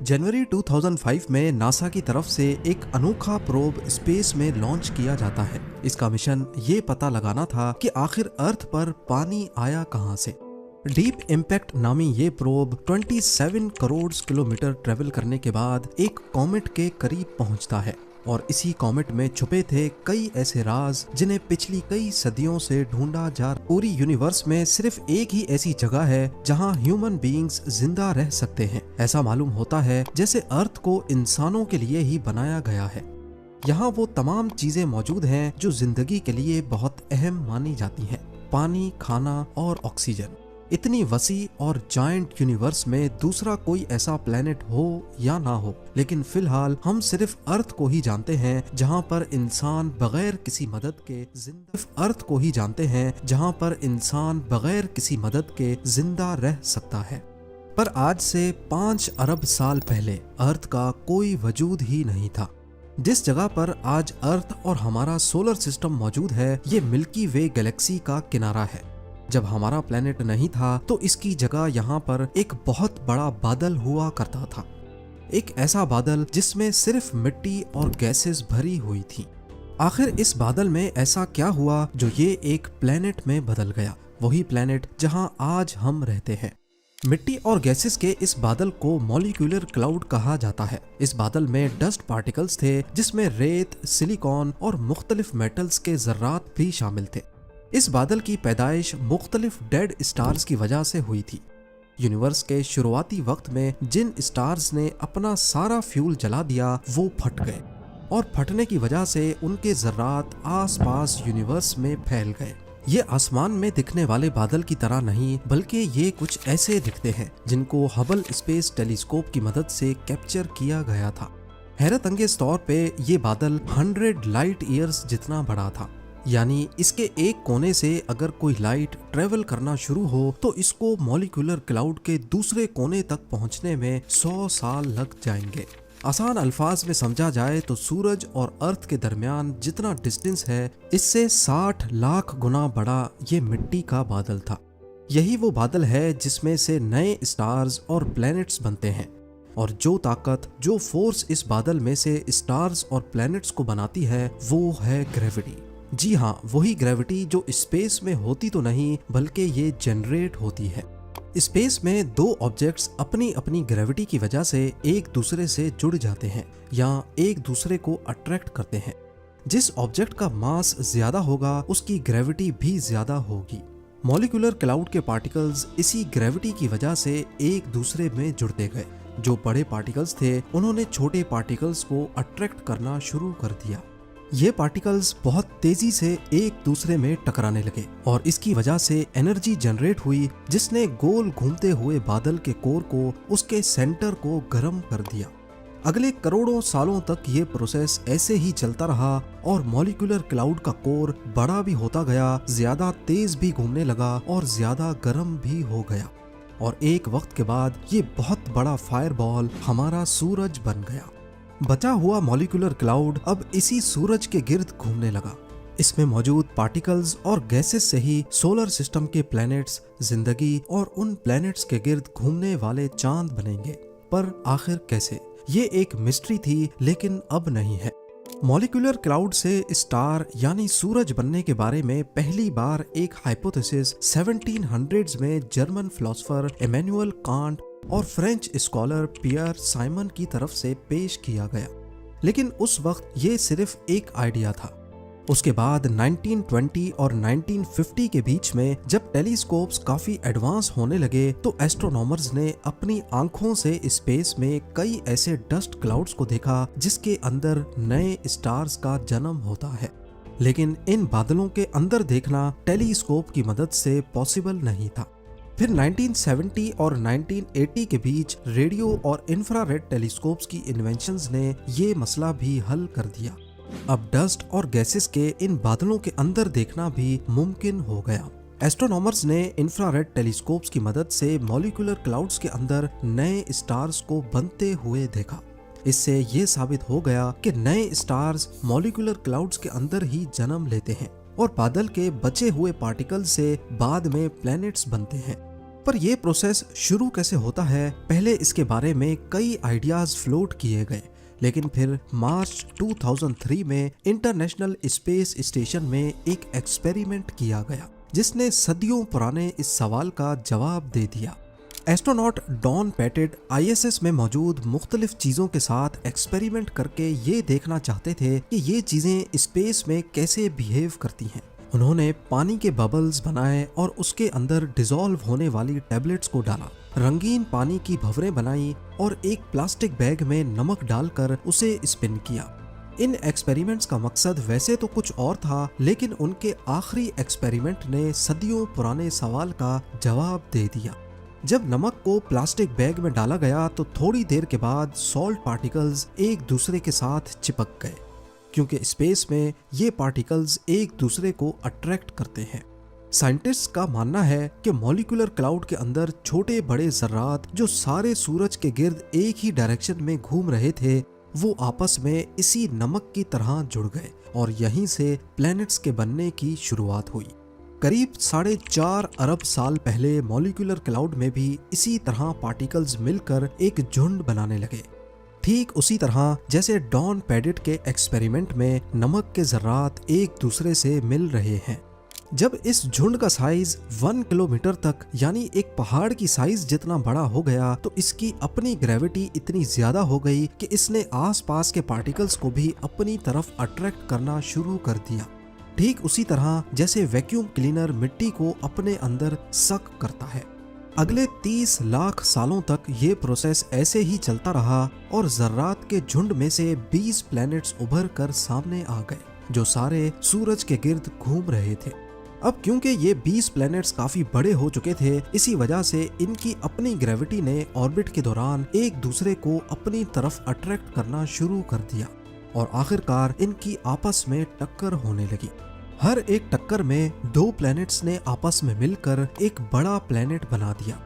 जनवरी 2005 में नासा की तरफ से एक अनोखा प्रोब स्पेस में लॉन्च किया जाता है। इसका मिशन ये पता लगाना था कि आखिर अर्थ पर पानी आया कहां से। डीप इम्पैक्ट नामी ये प्रोब 27 करोड़ किलोमीटर ट्रेवल करने के बाद एक कॉमेट के करीब पहुंचता है और इसी कॉमेट में छुपे थे कई ऐसे राज जिन्हें पिछली कई सदियों से ढूंढा जा रहा। पूरी यूनिवर्स में सिर्फ एक ही ऐसी जगह है जहां ह्यूमन बीइंग्स जिंदा रह सकते हैं। ऐसा मालूम होता है जैसे अर्थ को इंसानों के लिए ही बनाया गया है। यहाँ वो तमाम चीजें मौजूद हैं जो जिंदगी के लिए बहुत अहम मानी जाती हैं। पानी, खाना और ऑक्सीजन। इतनी वसी और जायंट यूनिवर्स में दूसरा कोई ऐसा प्लेनेट हो या ना हो, लेकिन फिलहाल हम सिर्फ अर्थ को ही जानते हैं जहां पर इंसान बगैर किसी मदद के जिंदा रह सकता है। पर आज से 5 अरब साल पहले अर्थ का कोई वजूद ही नहीं था। जिस जगह पर आज अर्थ और हमारा सोलर सिस्टम मौजूद है, ये मिल्की वे गैलेक्सी का किनारा है। जब हमारा प्लेनेट नहीं था तो इसकी जगह यहाँ पर एक बहुत बड़ा बादल हुआ करता था। एक ऐसा बादल जिसमें सिर्फ मिट्टी और गैसेस भरी हुई थी। आखिर इस बादल में ऐसा क्या हुआ जो ये एक प्लेनेट में बदल गया, वही प्लेनेट जहाँ आज हम रहते हैं। मिट्टी और गैसेस के इस बादल को मॉलिक्यूलर क्लाउड कहा जाता है। इस बादल में डस्ट पार्टिकल्स थे जिसमें रेत, सिलिकॉन और मुख्तलिफ मेटल्स के जर्रात भी शामिल थे। इस बादल की पैदाइश मुख्तलिफ डेड स्टार्स की वजह से हुई थी। यूनिवर्स के शुरुआती वक्त में जिन स्टार्स ने अपना सारा फ्यूल जला दिया वो फट गए और फटने की वजह से उनके जर्रात आसपास यूनिवर्स में फैल गए। ये आसमान में दिखने वाले बादल की तरह नहीं, बल्कि ये कुछ ऐसे दिखते हैं जिनको हबल स्पेस टेलीस्कोप की मदद से कैप्चर किया गया था। हैरत अंगेज तौर पे ये बादल 100 लाइट ईयर्स जितना बड़ा था। यानी इसके एक कोने से अगर कोई लाइट ट्रेवल करना शुरू हो तो इसको मॉलिक्यूलर क्लाउड के दूसरे कोने तक पहुंचने में 100 साल लग जाएंगे। आसान अल्फाज में समझा जाए तो सूरज और अर्थ के दरमियान जितना डिस्टेंस है, इससे 60 लाख गुना बड़ा ये मिट्टी का बादल था। यही वो बादल है जिसमें से नए स्टार्स और प्लैनेट्स बनते हैं। और जो ताकत, जो फोर्स इस बादल में से स्टार्स और प्लैनेट्स को बनाती है वो है ग्रेविटी। जी हाँ, वही ग्रेविटी जो स्पेस में होती तो नहीं बल्कि ये जनरेट होती है। स्पेस में दो ऑब्जेक्ट्स अपनी अपनी ग्रेविटी की वजह से एक दूसरे से जुड़ जाते हैं या एक दूसरे को अट्रैक्ट करते हैं। जिस ऑब्जेक्ट का मास ज्यादा होगा उसकी ग्रेविटी भी ज्यादा होगी। मॉलिक्यूलर क्लाउड के पार्टिकल्स इसी ग्रेविटी की वजह से एक दूसरे में जुड़ते गए। जो बड़े पार्टिकल्स थे उन्होंने छोटे पार्टिकल्स को अट्रैक्ट करना शुरू कर दिया। ये पार्टिकल्स बहुत तेजी से एक दूसरे में टकराने लगे और इसकी वजह से एनर्जी जनरेट हुई जिसने गोल घूमते हुए बादल के कोर को, उसके सेंटर को गर्म कर दिया। अगले करोड़ों सालों तक ये प्रोसेस ऐसे ही चलता रहा और मॉलिक्यूलर क्लाउड का कोर बड़ा भी होता गया, ज्यादा तेज भी घूमने लगा और ज्यादा गर्म भी हो गया। और एक वक्त के बाद ये बहुत बड़ा फायरबॉल हमारा सूरज बन गया। बचा हुआ मॉलिक्यूलर क्लाउड अब इसी सूरज के गिर्द घूमने लगा। इसमें मौजूद पार्टिकल्स और गैसेस से ही सोलर सिस्टम के प्लैनेट्स, जिंदगी और उन प्लैनेट्स के गिर्द घूमने वाले चांद बनेंगे। पर आखिर कैसे? ये एक मिस्ट्री थी, लेकिन अब नहीं है। मॉलिक्यूलर क्लाउड से स्टार यानी सूरज बनने के बारे में पहली बार एक हाइपोथेसिस 1700s में जर्मन फिलोसोफर इमैनुअल कांट और फ्रेंच स्कॉलर पियर साइमन की तरफ से पेश किया गया, लेकिन उस वक्त ये सिर्फ एक आइडिया था। उसके बाद 1920 और 1950 के बीच में जब टेलीस्कोप्स काफी एडवांस होने लगे तो एस्ट्रोनॉमर्स ने अपनी आंखों से स्पेस में कई ऐसे डस्ट क्लाउड्स को देखा जिसके अंदर नए स्टार्स का जन्म होता है। लेकिन इन बादलों के अंदर देखना टेलीस्कोप की मदद से पॉसिबल नहीं था। फिर 1970 और 1980 के बीच रेडियो और इंफ्रारेड टेलीस्कोप्स की इन्वेंशंस ने ये मसला भी हल कर दिया। अब डस्ट और गैसेस के इन बादलों के अंदर देखना भी मुमकिन हो गया। एस्ट्रोनॉमर्स ने इंफ्रारेड टेलीस्कोप्स की मदद से मॉलिक्यूलर क्लाउड्स के अंदर नए स्टार्स को बनते हुए देखा। इससे ये साबित हो गया कि नए स्टार्स मॉलिक्यूलर क्लाउड्स के अंदर ही जन्म लेते हैं और बादल के बचे हुए पार्टिकल से बाद में प्लैनेट्स बनते हैं। पर यह प्रोसेस शुरू कैसे होता है, पहले इसके बारे में कई आइडियाज फ्लोट किए गए, लेकिन फिर मार्च 2003 में इंटरनेशनल स्पेस स्टेशन में एक एक्सपेरिमेंट किया गया जिसने सदियों पुराने इस सवाल का जवाब दे दिया। एस्ट्रोनॉट डॉन पेटेट ISS में मौजूद मुख्तलिफ चीजों के साथ एक्सपेरिमेंट करके ये देखना चाहते थे कि ये चीजें स्पेस में कैसे बिहेव करती हैं। उन्होंने पानी के बबल्स बनाए और उसके अंदर डिसॉल्व होने वाली टैबलेट्स को डाला, रंगीन पानी की भंवरें बनाई और एक प्लास्टिक बैग में नमक डालकर उसे स्पिन किया। इन एक्सपेरिमेंट्स का मकसद वैसे तो कुछ और था, लेकिन उनके आखिरी एक्सपेरिमेंट ने सदियों पुराने सवाल का जवाब दे दिया। जब नमक को प्लास्टिक बैग में डाला गया तो थोड़ी देर के बाद सॉल्ट पार्टिकल्स एक दूसरे के साथ चिपक गए, क्योंकि स्पेस में ये पार्टिकल्स एक दूसरे को अट्रैक्ट करते हैं। साइंटिस्ट का मानना है कि मॉलिक्यूलर क्लाउड के अंदर छोटे बड़े जर्रात जो सारे सूरज के गिर्द एक ही डायरेक्शन में घूम रहे थे, वो आपस में इसी नमक की तरह जुड़ गए और यहीं से प्लैनेट्स के बनने की शुरुआत हुई। करीब 4.5 अरब साल पहले मॉलिक्यूलर क्लाउड में भी इसी तरह पार्टिकल्स मिलकर एक झुंड बनाने लगे, ठीक उसी तरह जैसे डॉन पेटेट के एक्सपेरिमेंट में नमक के जर्रात एक दूसरे से मिल रहे हैं। जब इस झुंड का साइज 1 किलोमीटर तक यानी एक पहाड़ की साइज जितना बड़ा हो गया तो इसकी अपनी ग्रेविटी इतनी ज्यादा हो गई कि इसने आसपास के पार्टिकल्स को भी अपनी तरफ अट्रैक्ट करना शुरू कर दिया, ठीक उसी तरह जैसे वैक्यूम क्लीनर मिट्टी को अपने अंदर सक करता है। अगले 30 लाख सालों तक ये प्रोसेस ऐसे ही चलता रहा और जर्रात के झुंड में से 20 प्लैनेट्स उभर कर सामने आ गए जो सारे सूरज के गिर्द घूम रहे थे। अब क्योंकि ये 20 प्लैनेट्स काफी बड़े हो चुके थे, इसी वजह से इनकी अपनी ग्रेविटी ने ऑर्बिट के दौरान एक दूसरे को अपनी तरफ अट्रैक्ट करना शुरू कर दिया और आखिरकार इनकी आपस में टक्कर होने लगी। हर एक टक्कर में 2 प्लैनेट्स ने आपस में मिलकर एक बड़ा प्लैनेट बना दिया।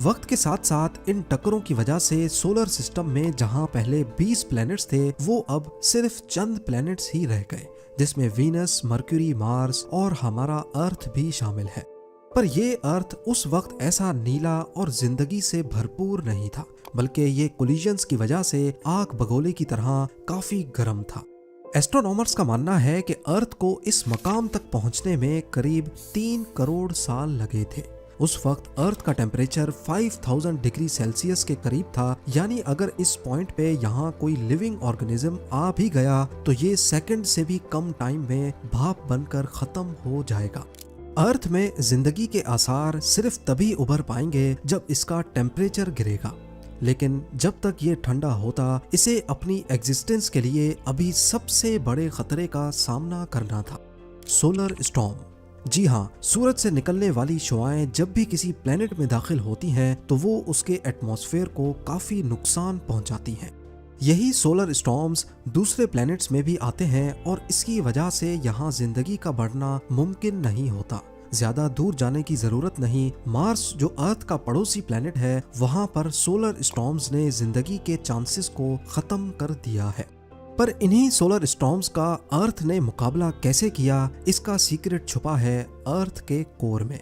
वक्त के साथ साथ इन टक्करों की वजह से सोलर सिस्टम में जहां पहले 20 प्लैनेट्स थे, वो अब सिर्फ चंद प्लैनेट्स ही रह गए, जिसमें वीनस, मरक्यूरी, मार्स और हमारा अर्थ भी शामिल है। पर ये अर्थ उस वक्त ऐसा नीला और जिंदगी से भरपूर नहीं था, बल्कि ये कोलिजन्स की वजह से आग बगोले की तरह काफी गर्म था। एस्ट्रोनॉमर्स का मानना है कि अर्थ को इस मकाम तक पहुंचने में करीब 3 करोड़ साल लगे थे। उस वक्त अर्थ का टेम्परेचर 5000 डिग्री सेल्सियस के करीब था, यानी अगर इस पॉइंट पे यहाँ कोई लिविंग ऑर्गेनिज्म आ भी गया तो ये सेकंड से भी कम टाइम में भाप बनकर खत्म हो जाएगा। अर्थ में जिंदगी के आसार सिर्फ तभी उभर पाएंगे जब इसका टेम्परेचर गिरेगा, लेकिन जब तक ये ठंडा होता, इसे अपनी एग्जिस्टेंस के लिए अभी सबसे बड़े खतरे का सामना करना था, सोलर स्टॉर्म। जी हाँ, सूरज से निकलने वाली शुआएं जब भी किसी प्लेनेट में दाखिल होती हैं तो वो उसके एटमॉस्फेयर को काफी नुकसान पहुंचाती हैं। यही सोलर स्टॉर्म्स दूसरे प्लैनेट्स में भी आते हैं और इसकी वजह से यहाँ जिंदगी का बढ़ना मुमकिन नहीं होता। ज्यादा दूर जाने की जरूरत नहीं, मार्स जो अर्थ का पड़ोसी प्लैनेट है, वहाँ पर सोलर स्टॉर्म्स ने जिंदगी के चांसेस को खत्म कर दिया है। पर इन्हीं सोलर स्टॉर्म्स का अर्थ ने मुकाबला कैसे किया, इसका सीक्रेट छुपा है अर्थ के कोर में।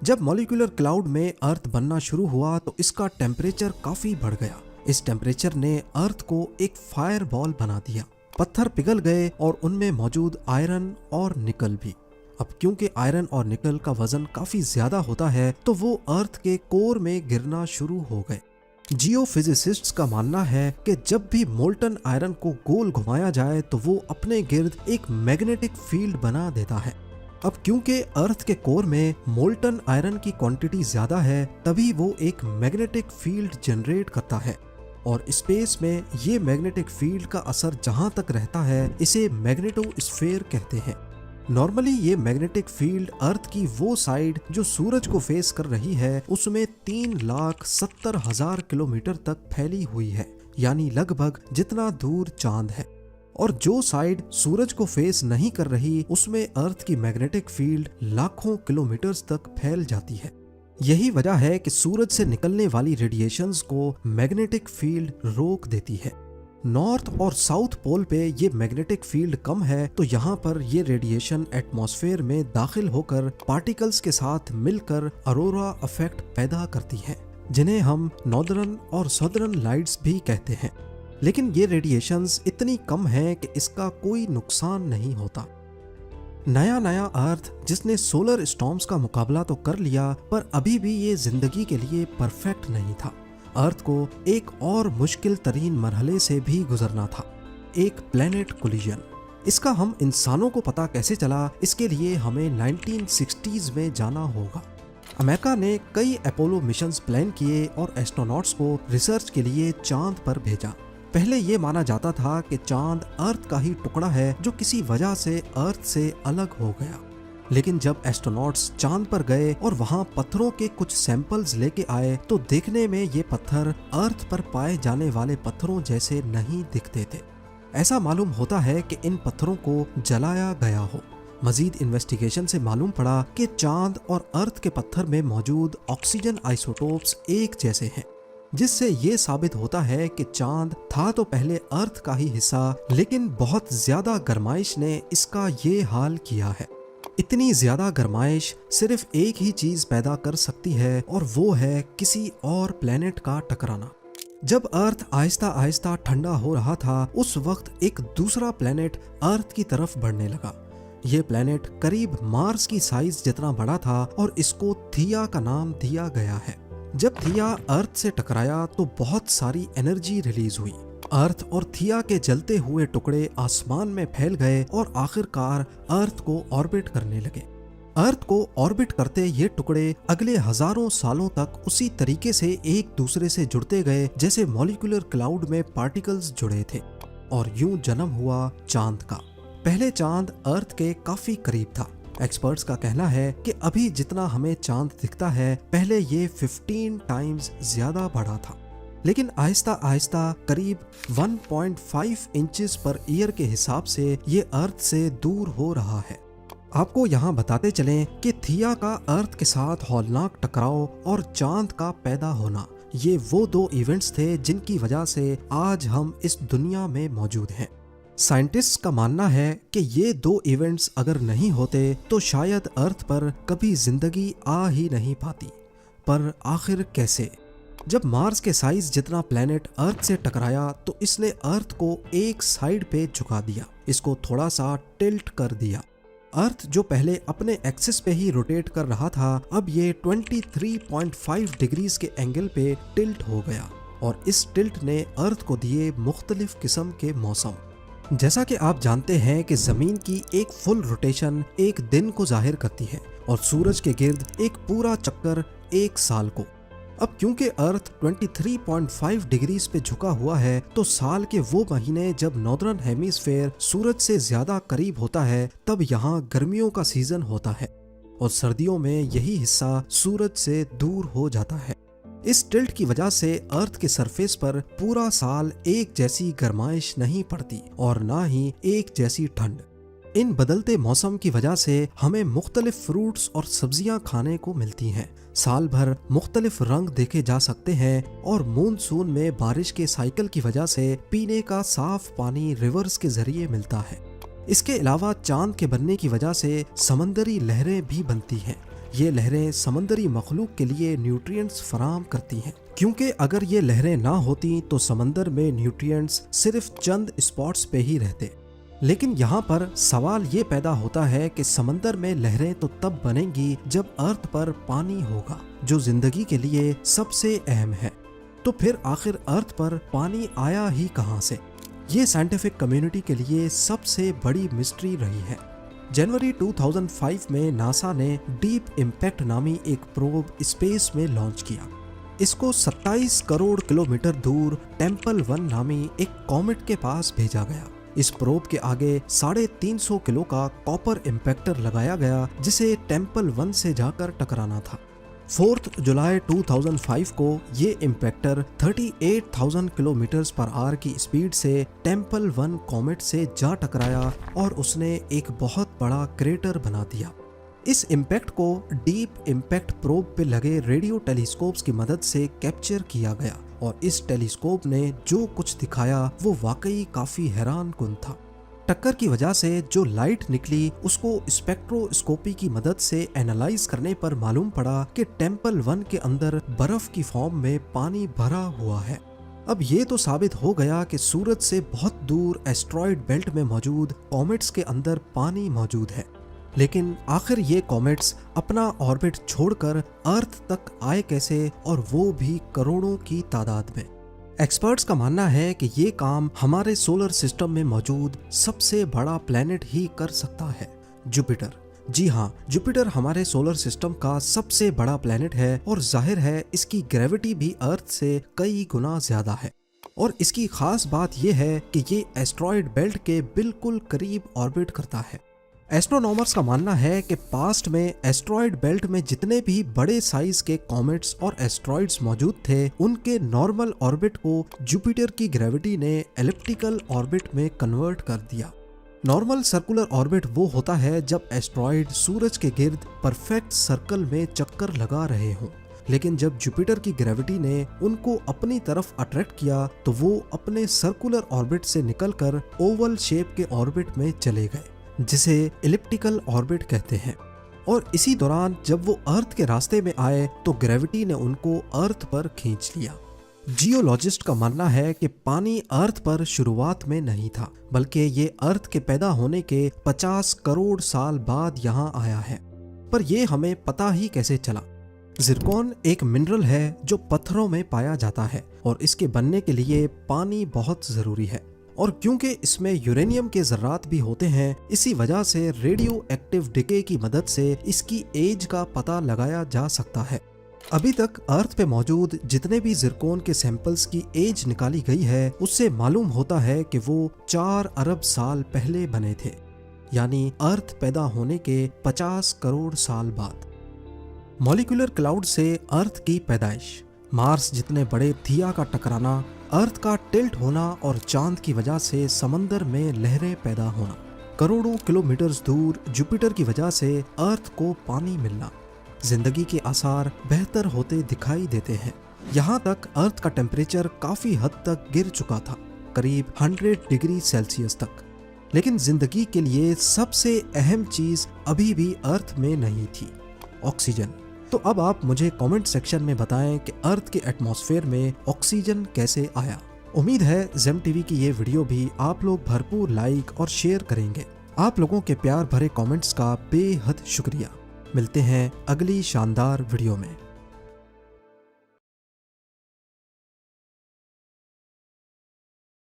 जब मॉलिक्यूलर क्लाउड में अर्थ बनना शुरू हुआ तो इसका टेम्परेचर काफी बढ़ गया। इस टेम्परेचर ने अर्थ को एक फायर बॉल बना दिया। पत्थर पिघल गए और उनमें मौजूद आयरन और निकल भी। अब क्योंकि आयरन और निकल का वजन काफी ज्यादा होता है तो वो अर्थ के कोर में गिरना शुरू हो गए। जियोफिजिसिस्ट्स का मानना है कि जब भी मोल्टन आयरन को गोल घुमाया जाए तो वो अपने गिर्द एक मैग्नेटिक फील्ड बना देता है। अब क्योंकि अर्थ के कोर में मोल्टन आयरन की क्वांटिटी ज्यादा है, तभी वो एक मैग्नेटिक फील्ड जनरेट करता है और स्पेस में ये मैग्नेटिक फील्ड का असर जहां तक रहता है, इसे मैग्नेटोस्फीयर कहते हैं। नॉर्मली ये मैग्नेटिक फील्ड अर्थ की वो साइड जो सूरज को फेस कर रही है उसमें 3,70,000 किलोमीटर तक फैली हुई है, यानी लगभग जितना दूर चांद है। और जो साइड सूरज को फेस नहीं कर रही उसमें अर्थ की मैग्नेटिक फील्ड लाखों किलोमीटर्स तक फैल जाती है। यही वजह है कि सूरज से निकलने वाली रेडिएशंस को मैग्नेटिक फील्ड रोक देती है। नॉर्थ और साउथ पोल पे ये मैग्नेटिक फील्ड कम है, तो यहाँ पर ये रेडिएशन एटमॉस्फेयर में दाखिल होकर पार्टिकल्स के साथ मिलकर अरोरा इफेक्ट पैदा करती है, जिन्हें हम नॉर्दर्न और सदर्न लाइट्स भी कहते हैं। लेकिन ये रेडिएशंस इतनी कम है कि इसका कोई नुकसान नहीं होता। नया अर्थ जिसने सोलर स्टॉर्म्स का मुकाबला तो कर लिया, पर अभी भी ये जिंदगी के लिए परफेक्ट नहीं था। अर्थ को एक और मुश्किल तरीन मरहले से भी गुजरना था, एक प्लेनेट कोलिजन। इसका हम इंसानों को पता कैसे चला, इसके लिए हमें 1960s में जाना होगा। अमेरिका ने कई अपोलो मिशंस प्लान किए और एस्ट्रोनॉट्स को रिसर्च के लिए चांद पर भेजा। पहले ये माना जाता था कि चांद अर्थ का ही टुकड़ा है जो किसी वजह से अर्थ से अलग हो गया। लेकिन जब एस्ट्रोनॉट्स चांद पर गए और वहां पत्थरों के कुछ सैंपल्स लेके आए, तो देखने में ये पत्थर अर्थ पर पाए जाने वाले पत्थरों जैसे नहीं दिखते थे। ऐसा मालूम होता है कि इन पत्थरों को जलाया गया हो। मजीद इन्वेस्टिगेशन से मालूम पड़ा कि चांद और अर्थ के पत्थर में मौजूद ऑक्सीजन आइसोटोप्स एक जैसे हैं, जिससे ये साबित होता है कि चांद था तो पहले अर्थ का ही हिस्सा, लेकिन बहुत ज्यादा गर्माइश ने इसका ये हाल किया है। इतनी ज्यादा गर्माइश सिर्फ एक ही चीज पैदा कर सकती है, और वो है किसी और प्लेनेट का टकराना। जब अर्थ आहिस्ता आहिस्ता ठंडा हो रहा था, उस वक्त एक दूसरा प्लेनेट अर्थ की तरफ बढ़ने लगा। ये प्लेनेट करीब मार्स की साइज जितना बड़ा था और इसको थिया का नाम दिया गया है। जब थिया अर्थ से टकराया तो बहुत सारी एनर्जी रिलीज हुई। अर्थ और थिया के जलते हुए टुकड़े आसमान में फैल गए और आखिरकार अर्थ को ऑर्बिट करने लगे। अर्थ को ऑर्बिट करते ये टुकड़े अगले हजारों सालों तक उसी तरीके से एक दूसरे से जुड़ते गए जैसे मॉलिक्यूलर क्लाउड में पार्टिकल्स जुड़े थे, और यूं जन्म हुआ चांद का। पहले चांद अर्थ के काफी करीब था। एक्सपर्ट्स का कहना है कि अभी जितना हमें चांद दिखता है, पहले ये 15 टाइम्स ज्यादा बड़ा था। लेकिन आहिस्ता आहिस्ता करीब 1.5 इंचेस पर ईयर के हिसाब से ये अर्थ से दूर हो रहा है। आपको यहाँ बताते चलें कि थिया का अर्थ के साथ हौलनाक टकराव और चांद का पैदा होना, ये वो दो इवेंट्स थे जिनकी वजह से आज हम इस दुनिया में मौजूद हैं। साइंटिस्ट्स का मानना है कि ये दो इवेंट्स अगर नहीं होते तो शायद अर्थ पर कभी जिंदगी आ ही नहीं पाती। पर आखिर कैसे? जब मार्स के साइज जितना प्लेनेट अर्थ से टकराया तो इसने अर्थ को एक साइड पे झुका दिया, इसको थोड़ा सा टिल्ट कर दिया। अर्थ जो पहले अपने एक्सिस पे ही रोटेट कर रहा था, अब ये 23.5 डिग्रीज के एंगल पे टिल्ट हो गया, और इस टिल्ट ने अर्थ को दिए मुख्तलिफ किस्म के मौसम। जैसा कि आप जानते हैं कि जमीन की एक फुल रोटेशन एक दिन को जाहिर करती है और सूरज के गिर्द एक पूरा चक्कर एक साल को। अब क्योंकि अर्थ 23.5 डिग्रीज पे झुका हुआ है, तो साल के वो महीने जब नॉर्दर्न हेमिस्फेयर सूरज से ज्यादा करीब होता है, तब यहाँ गर्मियों का सीजन होता है, और सर्दियों में यही हिस्सा सूरज से दूर हो जाता है। इस टिल्ट की वजह से अर्थ के सरफेस पर पूरा साल एक जैसी गर्माइश नहीं पड़ती और ना ही एक जैसी ठंड। इन बदलते मौसम की वजह से हमें मुख्तलिफ फ्रूट्स और सब्जियां खाने को मिलती हैं। साल भर मुख्तलिफ रंग देखे जा सकते हैं, और मूनसून में बारिश के साइकिल की वजह से पीने का साफ पानी रिवर्स के जरिए मिलता है। इसके अलावा चांद के बनने की वजह से समंदरी लहरें भी बनती हैं। ये लहरें समंदरी मखलूक के लिए न्यूट्रिएंट्स फराहम करती हैं, क्योंकि अगर ये लहरें ना होती तो समंदर में न्यूट्रिएंट्स सिर्फ चंद स्पॉट्स पे ही रहते। लेकिन यहाँ पर सवाल ये पैदा होता है कि समंदर में लहरें तो तब बनेंगी जब अर्थ पर पानी होगा, जो जिंदगी के लिए सबसे अहम है। तो फिर आखिर अर्थ पर पानी आया ही कहाँ से? ये साइंटिफिक कम्युनिटी के लिए सबसे बड़ी मिस्ट्री रही है। जनवरी 2005 में नासा ने डीप इम्पैक्ट नामी एक प्रोब स्पेस में लॉन्च किया। इसको 27 करोड़ किलोमीटर दूर टेम्पल 1 नामी एक कॉमेट के पास भेजा गया। इस प्रोब के आगे 350 किलो का कॉपर इम्पैक्टर लगाया गया, जिसे टेम्पल 1 से जाकर टकराना था। 4 जुलाई 2005 को ये इम्पैक्टर 38,000 किलोमीटर्स पर आवर की स्पीड से टेम्पल 1 कॉमेट से जा टकराया और उसने एक बहुत बड़ा क्रेटर बना दिया। इस इम्पैक्ट को डीप इम्पैक्ट प्रोब पे लगे रेडियो टेलीस्कोप्स की मदद से कैप्चर किया गया। और इस टेलीस्कोप ने जो कुछ दिखाया वो वाकई काफी हैरानकुन था। टक्कर की वजह से जो लाइट निकली उसको स्पेक्ट्रोस्कोपी की मदद से एनालाइज करने पर मालूम पड़ा कि टेम्पल 1 के अंदर बर्फ की फॉर्म में पानी भरा हुआ है। अब ये तो साबित हो गया कि सूरज से बहुत दूर एस्ट्रॉयड बेल्ट में मौजूद कॉमेट्स के अंदर पानी मौजूद है, लेकिन आखिर ये कॉमेट्स अपना ऑर्बिट छोड़कर अर्थ तक आए कैसे, और वो भी करोड़ों की तादाद में। एक्सपर्ट्स का मानना है कि ये काम हमारे सोलर सिस्टम में मौजूद सबसे बड़ा प्लेनेट ही कर सकता है, जुपिटर। जी हाँ, जुपिटर हमारे सोलर सिस्टम का सबसे बड़ा प्लेनेट है और जाहिर है इसकी ग्रेविटी भी अर्थ से कई गुना ज्यादा है। और इसकी खास बात यह है कि ये एस्ट्रॉयड बेल्ट के बिल्कुल करीब ऑर्बिट करता है। एस्ट्रोनॉमर्स का मानना है कि पास्ट में एस्ट्रॉयड बेल्ट में जितने भी बड़े साइज के कॉमेट्स और एस्ट्रॉयड्स मौजूद थे, उनके नॉर्मल ऑर्बिट को जुपिटर की ग्रेविटी ने एलिप्टिकल ऑर्बिट में कन्वर्ट कर दिया। नॉर्मल सर्कुलर ऑर्बिट वो होता है जब एस्ट्रॉयड सूरज के गिर्द परफेक्ट सर्कल में चक्कर लगा रहे हों, लेकिन जब जुपिटर की ग्रेविटी ने उनको अपनी तरफ अट्रैक्ट किया तो वो अपने सर्कुलर ऑर्बिट से निकलकर ओवल शेप के ऑर्बिट में चले गए, जिसे एलिप्टिकल ऑर्बिट कहते हैं। और इसी दौरान जब वो अर्थ के रास्ते में आए तो ग्रेविटी ने उनको अर्थ पर खींच लिया। जियोलॉजिस्ट का मानना है कि पानी अर्थ पर शुरुआत में नहीं था, बल्कि ये अर्थ के पैदा होने के 50 करोड़ साल बाद यहाँ आया है। पर यह हमें पता ही कैसे चला? जिरकॉन एक मिनरल है जो पत्थरों में पाया जाता है और इसके बनने के लिए पानी बहुत जरूरी है। और क्योंकि इसमें यूरेनियम के जर्रात भी होते हैं, इसी वजह से रेडियो एक्टिव डिके की मदद से इसकी एज का पता लगाया जा सकता है। अभी तक अर्थ पे मौजूद जितने भी जिरकॉन के सैंपल्स की एज निकाली गई है, उससे मालूम होता है कि वो 4 अरब साल पहले बने थे, यानी अर्थ पैदा होने के 50 करोड़ साल बाद। मॉलिक्यूलर क्लाउड से अर्थ की पैदाइश, मार्स जितने बड़े थिया का टकराना, अर्थ का टिल्ट होना और चांद की वजह से समंदर में लहरें पैदा होना, करोड़ों किलोमीटर्स दूर जुपिटर की वजह से अर्थ को पानी मिलना, जिंदगी के आसार बेहतर होते दिखाई देते हैं। यहाँ तक अर्थ का टेम्परेचर काफी हद तक गिर चुका था, करीब 100 डिग्री सेल्सियस तक। लेकिन जिंदगी के लिए सबसे अहम चीज अभी भी अर्थ में नहीं थी, ऑक्सीजन। तो अब आप मुझे कमेंट सेक्शन में बताएं कि अर्थ के एटमॉस्फेयर में ऑक्सीजन कैसे आया। उम्मीद है जेम टीवी की ये वीडियो भी आप लोग भरपूर लाइक और शेयर करेंगे। आप लोगों के प्यार भरे कमेंट्स का बेहद शुक्रिया। मिलते हैं अगली शानदार वीडियो में।